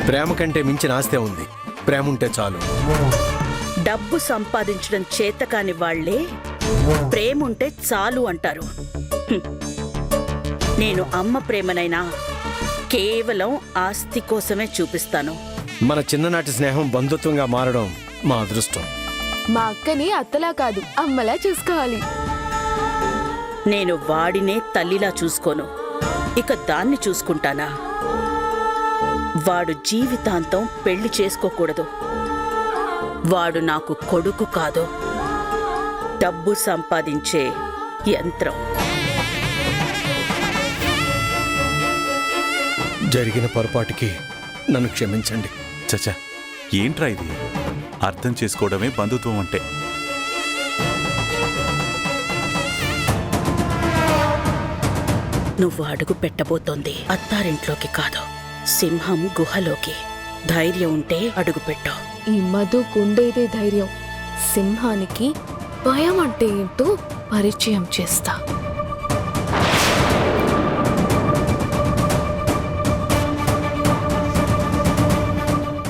ప్రేమ కంటే మించిన ఆస్తే ఉంది. ప్రేమ ఉంటే చాలు. డబ్బు సంపాదించడం చేతకాని వాళ్లే ప్రేముంటే చాలు అంటారు. నేను అమ్మ ప్రేమనైనా కేవలం ఆస్తి కోసమే చూపిస్తాను. మన చిన్ననాటి స్నేహం బంధుత్వంగా మారడం మా అదృష్టం. మా అక్కని అత్తలా కాదు, అమ్మలా చూసుకోవాలి. నేను వాడినే తల్లిలా చూసుకోను, ఇక దాన్ని చూసుకుంటానా? వాడు జీవితాంతం పెళ్లి చేసుకోకూడదు. వాడు నాకు కొడుకు కాదు, డబ్బు సంపాదించే యంత్రం. జరిగిన పొరపాటుకి నన్ను క్షమించండి. చచ్చా, ఏంట్రా ఇది? అర్థం చేసుకోవడమే బంధుత్వం అంటే. నువ్వు అడుగు పెట్టబోతోంది అత్తారింట్లోకి కాదు, సింహం గుహలోకి. ధైర్యం ఉంటే అడుగు పెట్టు. ఈ మధుకుండేదే ధైర్యం. సింహానికి భయం అంటే ఏంటో పరిచయం చేస్తా.